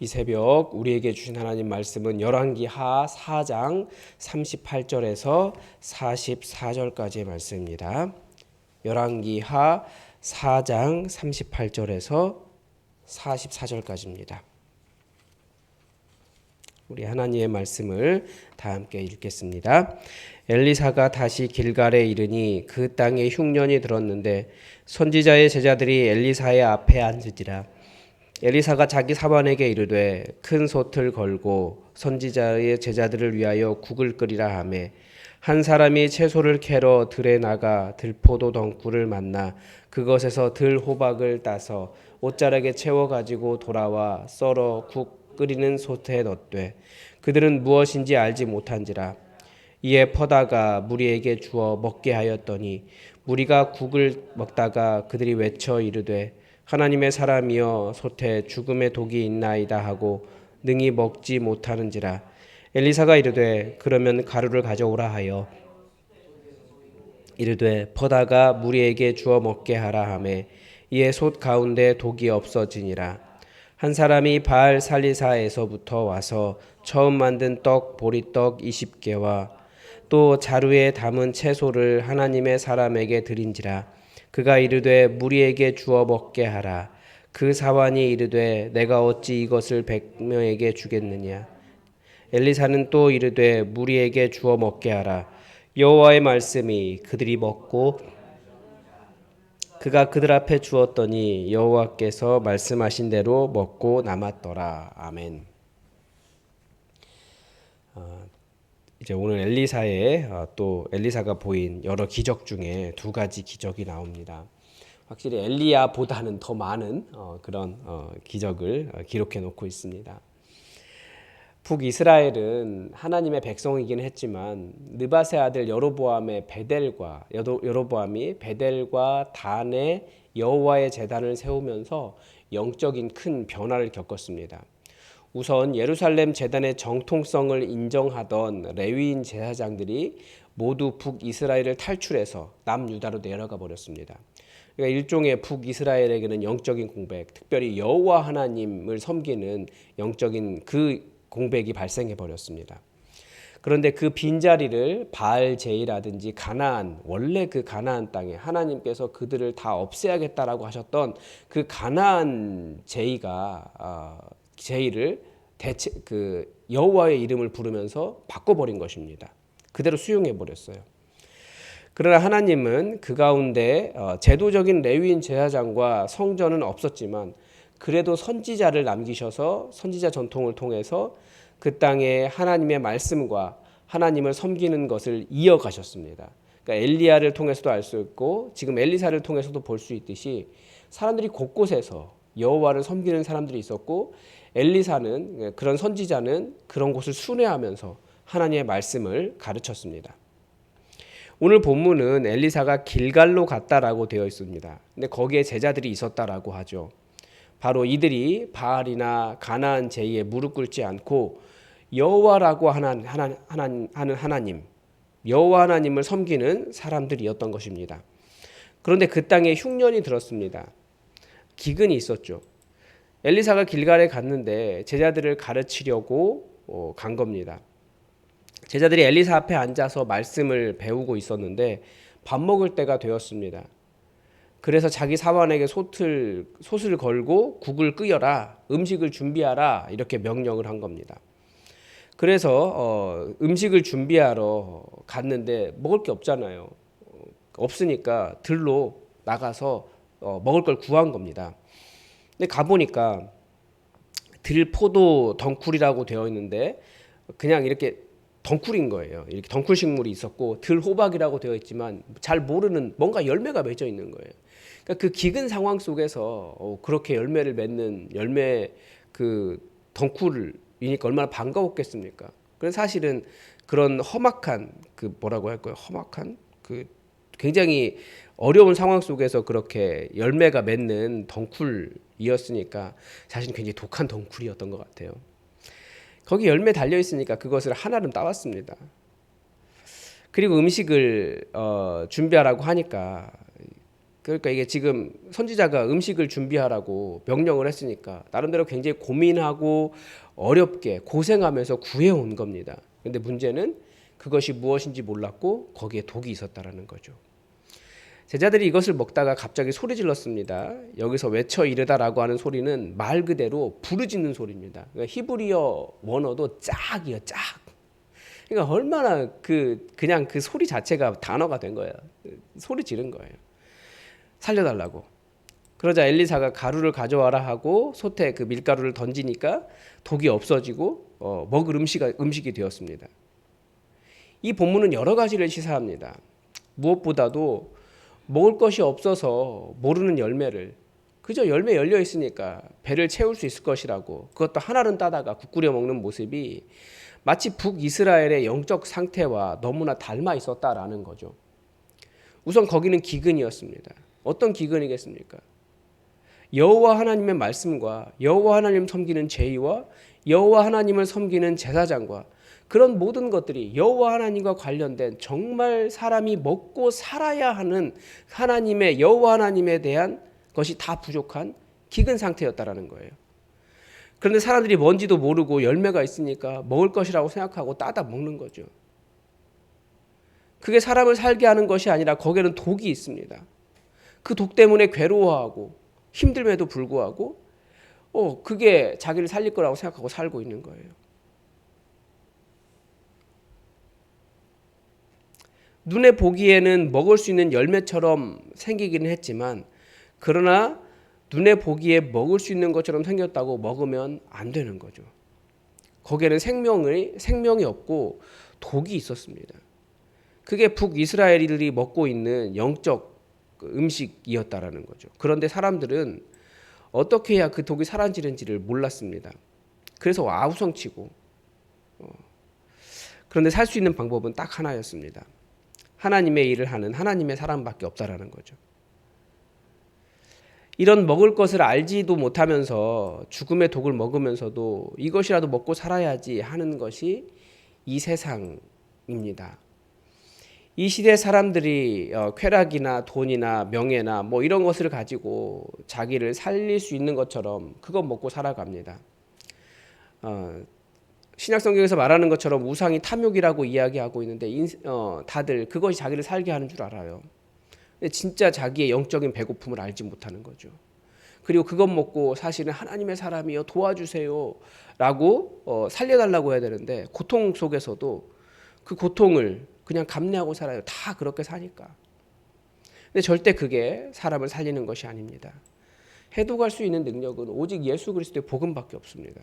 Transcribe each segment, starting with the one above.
이 새벽 우리에게 주신 하나님 말씀은 열왕기하 4장 38절에서 44절까지의 말씀입니다. 열왕기하 4장 38절에서 44절까지입니다. 우리 하나님의 말씀을 다 함께 읽겠습니다. 엘리사가 다시 길갈에 이르니 그 땅에 흉년이 들었는데 선지자의 제자들이 엘리사의 앞에 앉으니라. 엘리사가 자기 사환에게 이르되 큰 솥을 걸고 선지자의 제자들을 위하여 국을 끓이라 하매 한 사람이 채소를 캐러 들에 나가 들포도 덩굴을 만나 그것에서 들 호박을 따서 옷자락에 채워 가지고 돌아와 썰어 국 끓이는 솥에 넣되 그들은 무엇인지 알지 못한지라. 이에 퍼다가 무리에게 주어 먹게 하였더니 무리가 국을 먹다가 그들이 외쳐 이르되 하나님의 사람이여 솥에 죽음의 독이 있나이다 하고 능히 먹지 못하는지라. 엘리사가 이르되 그러면 가루를 가져오라 하여 이르되 퍼다가 무리에게 주어 먹게 하라 하매 이에 솥 가운데 독이 없어지니라. 한 사람이 바알 살리사에서부터 와서 처음 만든 떡 보리떡 20개와 또 자루에 담은 채소를 하나님의 사람에게 드린지라. 그가 이르되 무리에게 주어 먹게 하라. 그 사환이 이르되 내가 어찌 이것을 100명에게 주겠느냐. 엘리사는 또 이르되 무리에게 주어 먹게 하라. 여호와의 말씀이 그들이 먹고 그가 그들 앞에 주었더니 여호와께서 말씀하신 대로 먹고 남았더라. 아멘. 이제 오늘 엘리사의 또 엘리사가 보인 여러 기적 중에 두 가지 기적이 나옵니다. 확실히 엘리야보다는 더 많은 그런 기적을 기록해 놓고 있습니다. 북이스라엘은 하나님의 백성이긴 했지만 느밧의 아들 여로보암이 베델과 단에 여호와의 제단을 세우면서 영적인 큰 변화를 겪었습니다. 우선 예루살렘 제단의 정통성을 인정하던 레위인 제사장들이 모두 북이스라엘을 탈출해서 남유다로 내려가 버렸습니다. 그러니까 일종의 북이스라엘에게는 영적인 공백, 특별히 여호와 하나님을 섬기는 영적인 그 공백이 발생해 버렸습니다. 그런데 그 빈자리를 바알제이라든지 가나안, 원래 그 가나안 땅에 하나님께서 그들을 다 없애야겠다라고 하셨던 그 가나안 제의를 그 여호와의 이름을 부르면서 바꿔버린 것입니다. 그대로 수용해 버렸어요. 그러나 하나님은 그 가운데 제도적인 레위인 제사장과 성전은 없었지만 그래도 선지자를 남기셔서 선지자 전통을 통해서 그 땅에 하나님의 말씀과 하나님을 섬기는 것을 이어가셨습니다. 그러니까 엘리야를 통해서도 알 수 있고 지금 엘리사를 통해서도 볼 수 있듯이 사람들이 곳곳에서 여호와를 섬기는 사람들이 있었고 엘리사는 그런 선지자는 그런 곳을 순회하면서 하나님의 말씀을 가르쳤습니다. 오늘 본문은 엘리사가 길갈로 갔다라고 되어 있습니다. 근데 거기에 제자들이 있었다라고 하죠. 바로 이들이 바알이나 가나안 제의에 무릎 꿇지 않고 여호와라고 하는 하나님, 여호와 하나님을 섬기는 사람들이었던 것입니다. 그런데 그 땅에 흉년이 들었습니다. 기근이 있었죠. 엘리사가 길갈에 갔는데 제자들을 가르치려고 간 겁니다. 제자들이 엘리사 앞에 앉아서 말씀을 배우고 있었는데 밥 먹을 때가 되었습니다. 그래서 자기 사환에게 솥을 걸고 국을 끓여라, 음식을 준비하라 이렇게 명령을 한 겁니다. 그래서 음식을 준비하러 갔는데 먹을 게 없잖아요. 없으니까 들로 나가서 먹을 걸 구한 겁니다. 근데 가보니까 들포도 덩굴이라고 되어 있는데 그냥 이렇게 덩굴인 거예요. 이렇게 덩굴 식물이 있었고 들호박이라고 되어 있지만 잘 모르는 뭔가 열매가 맺어 있는 거예요. 그러니까 그 기근 상황 속에서 그렇게 열매를 맺는 열매 그 덩굴이니까 얼마나 반가웠겠습니까? 그래서 사실은 그런 험악한 그 뭐라고 할까요? 험악한 그 굉장히 어려운 상황 속에서 그렇게 열매가 맺는 덩굴이었으니까 사실은 굉장히 독한 덩굴이었던 것 같아요. 거기 열매 달려 있으니까 그것을 하나는 따왔습니다. 그리고 음식을 준비하라고 하니까 그러니까 이게 지금 선지자가 음식을 준비하라고 명령을 했으니까 나름대로 굉장히 고민하고 어렵게 고생하면서 구해온 겁니다. 근데 문제는 그것이 무엇인지 몰랐고 거기에 독이 있었다라는 거죠. 제자들이 이것을 먹다가 갑자기 소리 질렀습니다. 여기서 외쳐 이르다라고 하는 소리는 말 그대로 부르짖는 소리입니다. 그러니까 히브리어 원어도 짝이요, 짝. 그러니까 얼마나 그냥 그 소리 자체가 단어가 된 거예요. 소리 지른 거예요. 살려달라고. 그러자 엘리사가 가루를 가져와라 하고 솥에 그 밀가루를 던지니까 독이 없어지고 먹을 음식이 되었습니다. 이 본문은 여러 가지를 시사합니다. 무엇보다도 먹을 것이 없어서 모르는 열매를 그저 열매 열려 있으니까 배를 채울 수 있을 것이라고 그것도 하나는 따다가 국 끓여 먹는 모습이 마치 북이스라엘의 영적 상태와 너무나 닮아 있었다라는 거죠. 우선 거기는 기근이었습니다. 어떤 기근이겠습니까? 여호와 하나님의 말씀과 여호와 하나님 섬기는 제의와 여호와 하나님을 섬기는 제사장과 그런 모든 것들이 여호와 하나님과 관련된 정말 사람이 먹고 살아야 하는 하나님의 여호와 하나님에 대한 것이 다 부족한 기근 상태였다라는 거예요. 그런데 사람들이 뭔지도 모르고 열매가 있으니까 먹을 것이라고 생각하고 따다 먹는 거죠. 그게 사람을 살게 하는 것이 아니라 거기에는 독이 있습니다. 그 독 때문에 괴로워하고 힘듦에도 불구하고 그게 자기를 살릴 거라고 생각하고 살고 있는 거예요. 눈에 보기에는 먹을 수 있는 열매처럼 생기기는 했지만 그러나 눈에 보기에 먹을 수 있는 것처럼 생겼다고 먹으면 안 되는 거죠. 거기에는 생명이 없고 독이 있었습니다. 그게 북이스라엘이 먹고 있는 영적 음식이었다라는 거죠. 그런데 사람들은 어떻게 해야 그 독이 사라지는지를 몰랐습니다. 그래서 아우성치고 그런데 살 수 있는 방법은 딱 하나였습니다. 하나님의 일을 하는 하나님의 사람밖에 없다라는 거죠. 이런 먹을 것을 알지도 못하면서 죽음의 독을 먹으면서도 이것이라도 먹고 살아야지 하는 것이 이 세상입니다. 이 시대 사람들이 쾌락이나 돈이나 명예나 뭐 이런 것을 가지고 자기를 살릴 수 있는 것처럼 그것 먹고 살아갑니다. 신약성경에서 말하는 것처럼 우상이 탐욕이라고 이야기하고 있는데 다들 그것이 자기를 살게 하는 줄 알아요. 근데 진짜 자기의 영적인 배고픔을 알지 못하는 거죠. 그리고 그것 먹고 사실은 하나님의 사람이요 도와주세요 라고 살려달라고 해야 되는데 고통 속에서도 그 고통을 그냥 감내하고 살아요. 다 그렇게 사니까. 근데 절대 그게 사람을 살리는 것이 아닙니다. 해독할 수 있는 능력은 오직 예수 그리스도의 복음밖에 없습니다.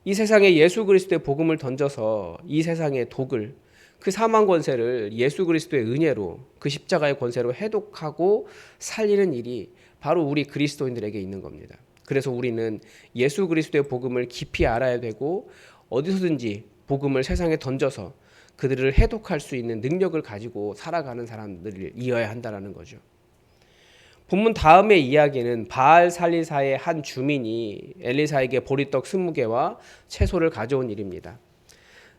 이 세상에 예수 그리스도의 복음을 던져서 이 세상의 독을 그 사망 권세를 예수 그리스도의 은혜로 그 십자가의 권세로 해독하고 살리는 일이 바로 우리 그리스도인들에게 있는 겁니다. 그래서 우리는 예수 그리스도의 복음을 깊이 알아야 되고 어디서든지 복음을 세상에 던져서 그들을 해독할 수 있는 능력을 가지고 살아가는 사람들이어야 한다는 거죠. 본문 다음의 이야기는 바알 살리사의 한 주민이 엘리사에게 보리떡 20개와 채소를 가져온 일입니다.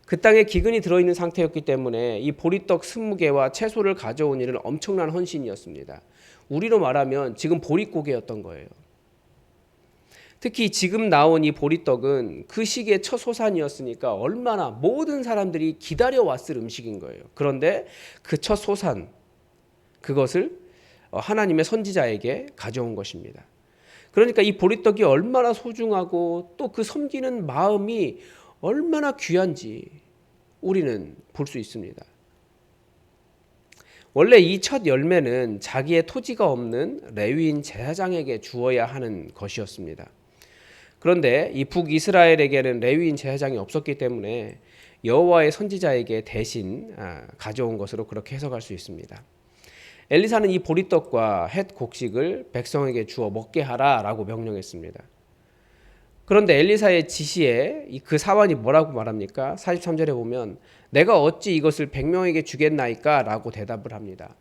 그 땅에 기근이 들어있는 상태였기 때문에 이 보리떡 20개와 채소를 가져온 일은 엄청난 헌신이었습니다. 우리로 말하면 지금 보릿고개였던 거예요. 특히 지금 나온 이 보리떡은 그 시기의 첫 소산이었으니까 얼마나 모든 사람들이 기다려왔을 음식인 거예요. 그런데 그 첫 소산, 그것을 하나님의 선지자에게 가져온 것입니다. 그러니까 이 보리떡이 얼마나 소중하고 또 그 섬기는 마음이 얼마나 귀한지 우리는 볼 수 있습니다. 원래 이 첫 열매는 자기의 토지가 없는 레위인 제사장에게 주어야 하는 것이었습니다. 그런데 이 북이스라엘에게는 레위인 제사장이 없었기 때문에 여호와의 선지자에게 대신 가져온 것으로 그렇게 해석할 수 있습니다. 엘리사는 이 보리떡과 햇 곡식을 백성에게 주어 먹게 하라라고 명령했습니다. 그런데 엘리사의 지시에 그 사환이 뭐라고 말합니까? 43절에 보면 내가 어찌 이것을 100명에게 주겠나이까? 라고 대답을 합니다.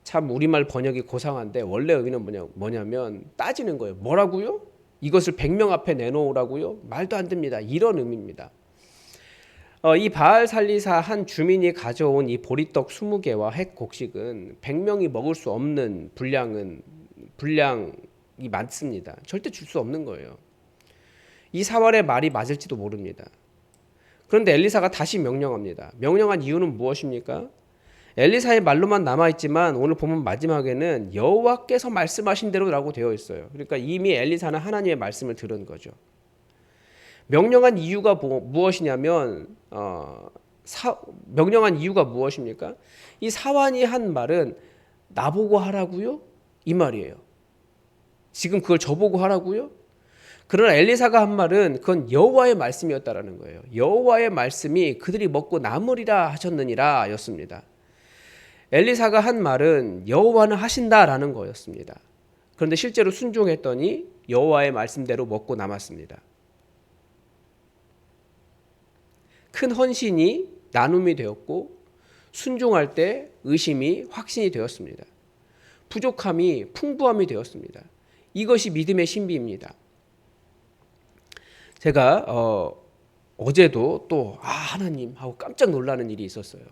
참 우리말 번역이 고상한데 원래 의미는 뭐냐면 따지는 거예요. 뭐라고요? 이것을 100명 앞에 내놓으라고요? 말도 안 됩니다. 이런 의미입니다. 이 바알 살리사 한 주민이 가져온 이 보리떡 20개와 핵 곡식은 100명이 먹을 수 없는 분량이 많습니다. 절대 줄 수 없는 거예요. 이 사활의 말이 맞을지도 모릅니다. 그런데 엘리사가 다시 명령합니다. 명령한 이유는 무엇입니까? 엘리사의 말로만 남아있지만 오늘 보면 마지막에는 여호와께서 말씀하신 대로라고 되어 있어요. 그러니까 이미 엘리사는 하나님의 말씀을 들은 거죠. 명령한 이유가 무엇이냐면 명령한 이유가 무엇입니까? 이 사환이 한 말은 나보고 하라고요? 이 말이에요. 지금 그걸 저보고 하라고요? 그러나 엘리사가 한 말은 그건 여호와의 말씀이었다라는 거예요. 여호와의 말씀이 그들이 먹고 남으리라 하셨느니라 였습니다. 엘리사가 한 말은 여호와는 하신다라는 거였습니다. 그런데 실제로 순종했더니 여호와의 말씀대로 먹고 남았습니다. 큰 헌신이 나눔이 되었고 순종할 때 의심이 확신이 되었습니다. 부족함이 풍부함이 되었습니다. 이것이 믿음의 신비입니다. 제가 어제도 또 하나님 하고 깜짝 놀라는 일이 있었어요.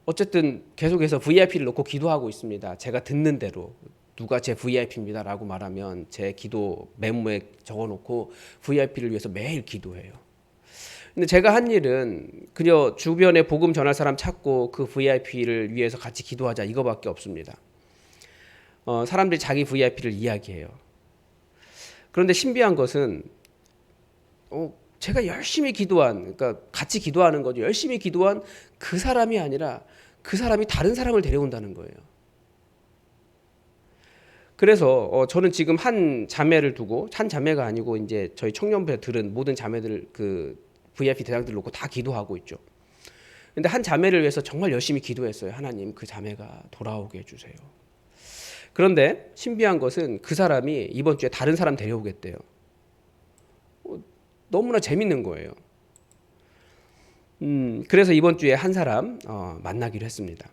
어쨌든 계속해서 VIP를 놓고 기도하고 있습니다. 제가 듣는 대로 누가 제 VIP입니다라고 말하면 제 기도 메모에 적어놓고 VIP를 위해서 매일 기도해요. 근데 제가 한 일은 그저 주변에 복음 전할 사람 찾고 그 VIP를 위해서 같이 기도하자 이거밖에 없습니다. 사람들이 자기 VIP를 이야기해요. 그런데 신비한 것은 제가 열심히 기도한, 그러니까 같이 기도하는 거죠. 열심히 기도한 그 사람이 아니라 그 사람이 다른 사람을 데려온다는 거예요. 그래서 저는 지금 한 자매를 두고, 한 자매가 아니고 이제 저희 청년부에 들은 모든 자매들 그 VIP 대장들 놓고 다 기도하고 있죠. 근데 한 자매를 위해서 정말 열심히 기도했어요. 하나님 그 자매가 돌아오게 해주세요. 그런데 신비한 것은 그 사람이 이번 주에 다른 사람 데려오겠대요. 너무나 재밌는 거예요. 그래서 이번 주에 한 사람 만나기로 했습니다.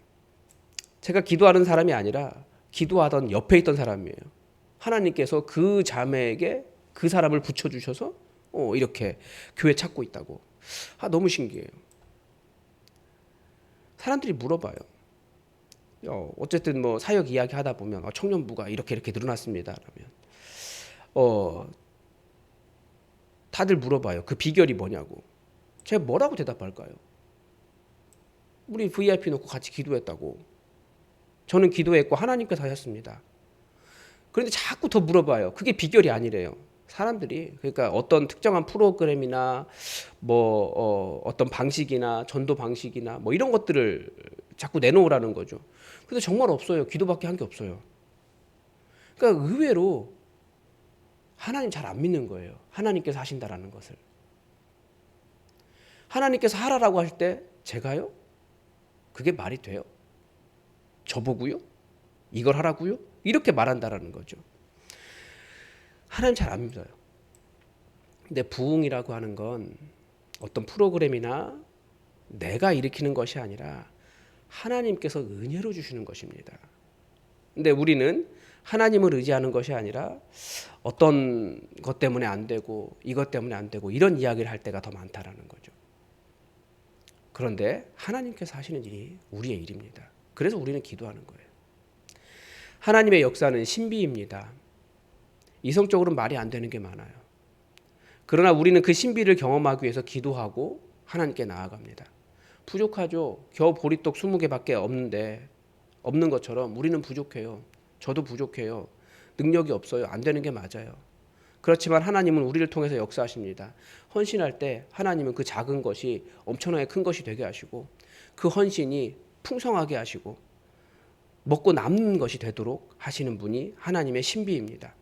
제가 기도하는 사람이 아니라 기도하던 옆에 있던 사람이에요. 하나님께서 그 자매에게 그 사람을 붙여주셔서 이렇게 교회 찾고 있다고. 너무 신기해요. 사람들이 물어봐요. 어쨌든 뭐 사역 이야기 하다 보면 청년부가 이렇게 늘어났습니다. 그러면 다들 물어봐요. 그 비결이 뭐냐고. 제가 뭐라고 대답할까요? 우리 VIP 놓고 같이 기도했다고. 저는 기도했고 하나님께서 하셨습니다. 그런데 자꾸 더 물어봐요. 그게 비결이 아니래요. 사람들이. 그러니까 어떤 특정한 프로그램이나 어떤 방식이나 전도 방식이나 이런 것들을 자꾸 내놓으라는 거죠. 근데 정말 없어요. 기도밖에 한 게 없어요. 그러니까 의외로 하나님 잘 안 믿는 거예요. 하나님께서 하신다라는 것을. 하나님께서 하라라고 할 때 제가요? 그게 말이 돼요? 저보고요? 이걸 하라고요? 이렇게 말한다라는 거죠. 하나님 잘 안 믿어요. 근데 부흥이라고 하는 건 어떤 프로그램이나 내가 일으키는 것이 아니라 하나님께서 은혜로 주시는 것입니다. 근데 우리는 하나님을 의지하는 것이 아니라 어떤 것 때문에 안 되고 이것 때문에 안 되고 이런 이야기를 할 때가 더 많다라는 거죠. 그런데 하나님께서 하시는 일이 우리의 일입니다. 그래서 우리는 기도하는 거예요. 하나님의 역사는 신비입니다. 이성적으로는 말이 안 되는 게 많아요. 그러나 우리는 그 신비를 경험하기 위해서 기도하고 하나님께 나아갑니다. 부족하죠. 겨우 보리떡 20개밖에 없는 것처럼 우리는 부족해요. 저도 부족해요. 능력이 없어요. 안 되는 게 맞아요. 그렇지만 하나님은 우리를 통해서 역사하십니다. 헌신할 때 하나님은 그 작은 것이 엄청나게 큰 것이 되게 하시고 그 헌신이 풍성하게 하시고 먹고 남는 것이 되도록 하시는 분이 하나님의 신비입니다.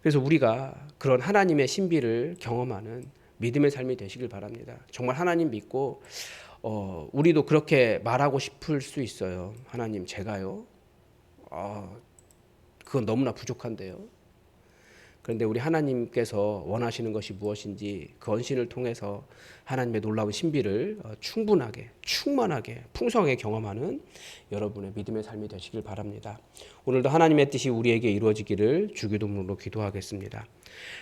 그래서 우리가 그런 하나님의 신비를 경험하는 믿음의 삶이 되시길 바랍니다. 정말 하나님 믿고 우리도 그렇게 말하고 싶을 수 있어요. 하나님 제가요? 그건 너무나 부족한데요. 그런데 우리 하나님께서 원하시는 것이 무엇인지 그 헌신을 통해서 하나님의 놀라운 신비를 충분하게, 충만하게, 풍성하게 경험하는 여러분의 믿음의 삶이 되시길 바랍니다. 오늘도 하나님의 뜻이 우리에게 이루어지기를 주기도문으로 기도하겠습니다.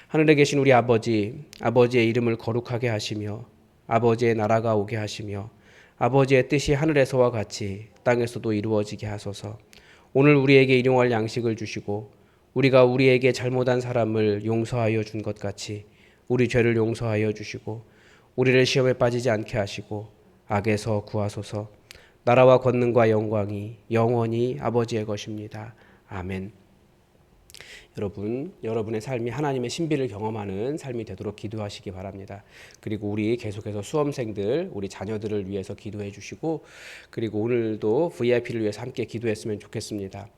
하늘에 계신 우리 아버지, 아버지의 이름을 거룩하게 하시며 아버지의 나라가 오게 하시며 아버지의 뜻이 하늘에서와 같이 땅에서도 이루어지게 하소서. 오늘 우리에게 일용할 양식을 주시고 우리가 우리에게 잘못한 사람을 용서하여 준 것 같이 우리 죄를 용서하여 주시고 우리를 시험에 빠지지 않게 하시고 악에서 구하소서. 나라와 권능과 영광이 영원히 아버지의 것입니다. 아멘. 여러분의 삶이 하나님의 신비를 경험하는 삶이 되도록 기도하시기 바랍니다. 그리고 우리 계속해서 수험생들, 우리 자녀들을 위해서 기도해 주시고 그리고 오늘도 VIP를 위해서 함께 기도했으면 좋겠습니다.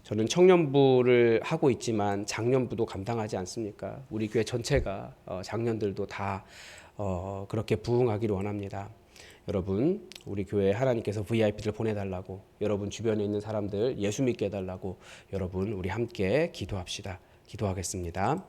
저는 청년부를 하고 있지만 장년부도 감당하지 않습니까? 우리 교회 전체가 장년들도 다 그렇게 부흥하기를 원합니다. 여러분, 우리 교회에 하나님께서 VIP를 보내달라고, 여러분 주변에 있는 사람들 예수 믿게 해달라고 여러분 우리 함께 기도합시다. 기도하겠습니다.